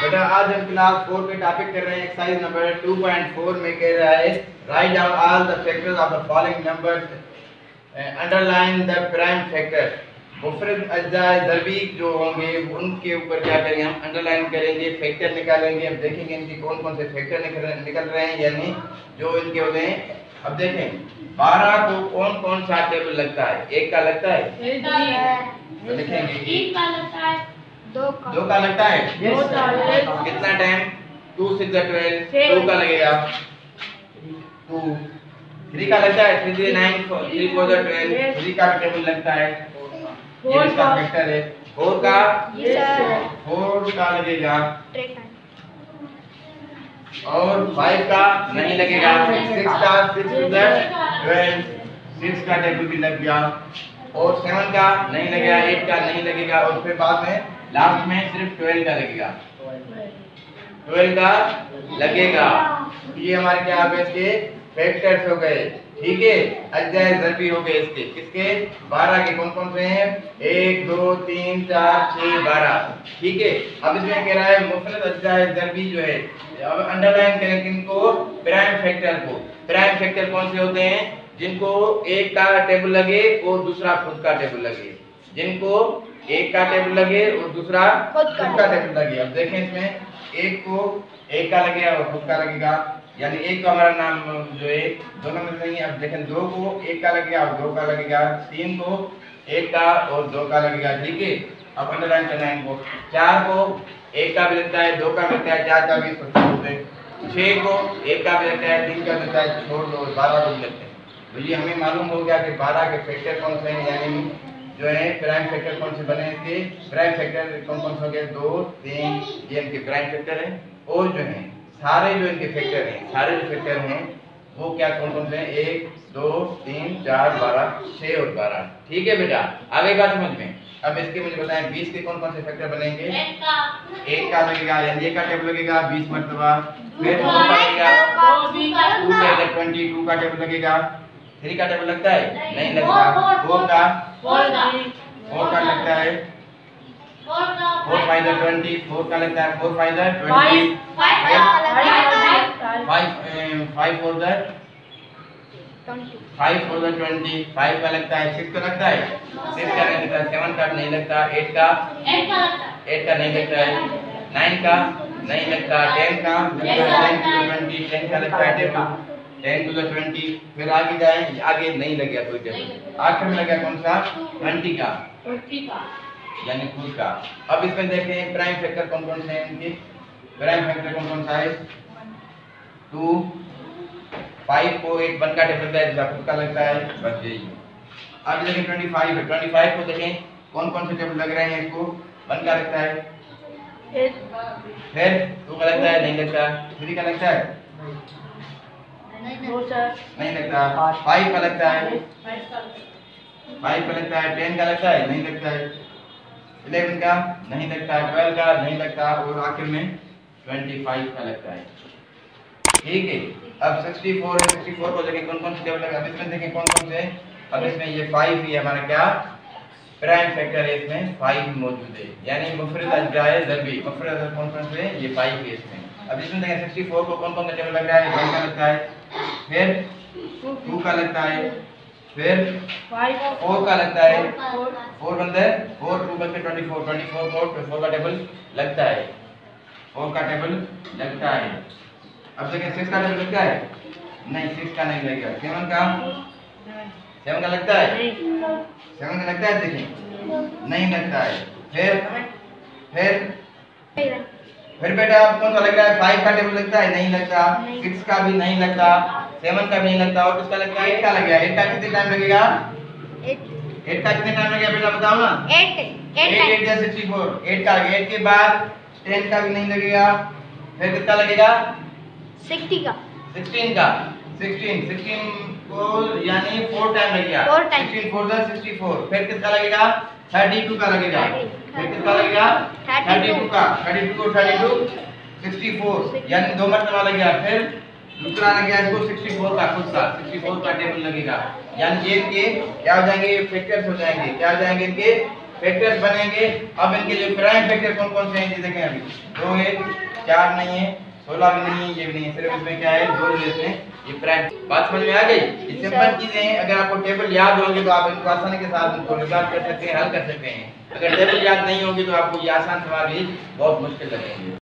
बेटा आज हम क्लास 4 के टॉपिक कर रहे हैं एक्सरसाइज नंबर 2.4 में कह रहा है write down all the factors of the following numbers underline the prime factor. मुफरद अज्जाए ज़रबी जो होंगे उनके ऊपर क्या करेंगे, हम अंडरलाइन करेंगे, फैक्टर निकालेंगे। अब देखेंगे इनके कौन कौन से फैक्टर निकल रहे हैं, यानी जो इनके होते हैं। अब देखें 12 को कौन कौन सा टेबल लगता है, एक का लगता है तो लिखेंगे, एक का लगता है, दो का लगता है, कितना टाइम 2 6 12, 2 का लगेगा 2, 3 का लगता है 3 3 9 3 4 12, 3 का टेबल लगता है, ये इसका फैक्टर है। 4 का लगेगा और 5 का नहीं लगेगा, 6 का 6 12, 6 का टेबल भी लग गया और 7 का नहीं लगेगा, 8 का नहीं लगेगा और फिर बाद में लास्ट में सिर्फ 12 का लगेगा, 12 का लगेगा। ये हमारे क्या हो गए, इसके फैक्टर्स हो गए, ठीक है। अज्जाए ज़रबी हो गए इसके, किसके 12 के कौन कौन से हैं, 1 2 3 4 6 12, ठीक है। अब इसमें कह रहा है मुफरद अज्जाए ज़रबी जो है, अब अंडरलाइन करें किनको, प्राइम फैक्टर को। प्राइम फैक्टर कौन से होते हैं, जिनको एक का टेबल लगे और दूसरा खुद का टेबल लगे, जिनको एक का टेबल लगे और दूसरा खुद का टेबल लगे। अब देखें इसमें एक को एक का लगेगा और खुद का लगेगा, यानी एक का हमारा नाम जो है दोनों में नहीं है। अब देखें 2 को एक का लगेगा और 2 का लगेगा, 3 को एक का और 2 का लगेगा, ठीक है। अब अंडरलाइन करना है इनको। 4 को एक का भी लगता है, 2 का भी लगता है, 4 का भी छोड़ दे, 6 को एक का भी लगता है, 3 का भी लगता है, छोड़ दो, 12 को भी लगते हैं। तो ये हमें मालूम हो गया कि 12 के फैक्टर कौन से हैं, यानी जो है प्राइम फैक्टर कौन से बने इसके। प्राइम फैक्टर कौन कौन से हो गए, 2 3, ये इनके प्राइम फैक्टर हैं। और जो है सारे जो इनके फैक्टर हैं, सारे जो फैक्टर हैं वो क्या कौन कौन से हैं, 1 2 3 4 12 6 और 12, ठीक है बेटा। आगे बात समझ में। अब इसके मुझे बताएं 20 के कौन कौन से फैक्टर बनेंगे, एक का लगेगा, यानी एक का टेबल लगेगा 20 मरतबा, फिर 2 का लगेगा 2 का 22 का टेबल लगेगा, 3 का टेबल लगता है नहीं लगता, 4 का लगता है, 4 5 20, 4 का लगता है, 4 5 20, 5 4 20, 5 का लगता है, 6 का लगता है, 6 का नहीं लगता, 7 का नहीं लगता, 8 का नहीं लगता है, 9 का नहीं लगता, 10 का लगता है, 10 to 20, 10 का लगता है टेबल, 10 to 20। फिर आगे जाए, आगे नहीं लग गया कोई टेबल, आखिर में लगा कौन सा, 20 का यानी खुद का। अब इसमें देखें प्राइम फैक्टर कौन कौन से हैं इनके, प्राइम फैक्टर कौन कौन सा है, 2 5 को एक 1 का टेबल लगता है, दूसरा खुद का लगता है, बस यही। अब देखें 25 है, 25 को देखें कौन कौन से टेबल लग रहे हैं, इसको 1 का लगता है, फिर 2 का लगता है नहीं लगता, 3 का लगता है नहीं लगता, 5 का लगता है 5 का लगता है, 10 का लगता है नहीं लगता है, 11 का नहीं लगता है, 12 का नहीं लगता और आखिर में 25 का लगता है, ठीक है। अब 64 है, 64 को देखें कौन कौन से टेबल लगा, अब इसमें देखें कौन कौन से। अब इसमें ये 5 ही हमारा क्या प्राइम फैक्टर है, इसमें 5 मौजूद है, यानी मुफरद अज्जाए ज़रबी, मुफरद अज्जाए कौन कौन से, ये 5 है इसमें। अब इसमें देखें 64 को कौन कौन सा टेबल लग रहा है, 1 का लगता है, फिर 2 का लगता है, फिर 4 का लगता है, 4 बंदे 4 2 बंदे 24 4 का टेबल लगता है, 4 का टेबल लगता है। अब देखें 6 का टेबल लगता है नहीं, 6 का नहीं लगेगा, 7 का लगता है, 7 का लगता है, देखें नहीं लगता है, फिर बेटा आप कौन सा लग रहा है, 5 का टेबल लगता है नहीं लगता, 6 का भी नहीं लगता, 7 का भी नहीं लगता और किसका लगता है, 8 का लगेगा। 8 का कितने टाइम लगेगा, 8 का कितने टाइम लगेगा बेटा बताओ ना, 8 या 64, 8 का लगेगा, 8 के बाद 10 का भी नहीं लगेगा, फिर कितना लगेगा 16 का 16 को यानी 4 टाइम लगेगा, 16 4 64, फिर कितना लगेगा 32 का लगेगा, फिर कितना लगेगा 32 का, 32 को 32 64 यानी 2 मरतबा लगेगा, फिर दूसरा लगेगा इसको 64 का, खुद का 64 का टेबल लगेगा, यानी ये इनके क्या हो जाएंगे, फैक्टर्स हो जाएंगे, क्या हो जाएंगे इनके फैक्टर्स बनेंगे। अब इनके लिए प्राइम फैक्टर कौन कौन से हैं ये देखें। अभी 2 है, 4 नहीं है, 16 भी नहीं है, ये भी नहीं है, सिर्फ इसमें क्या है 2 लेते हैं, ये प्राइम। बात समझ में आ गई। ये सिंपल चीजें हैं, अगर आपको टेबल याद होंगे तो आप इनको आसानी के साथ इनको रिजॉल्व कर सकते हैं, हल कर सकते हैं। अगर टेबल याद नहीं होगी तो आपको ये आसान सवाल भी बहुत मुश्किल लगेंगे।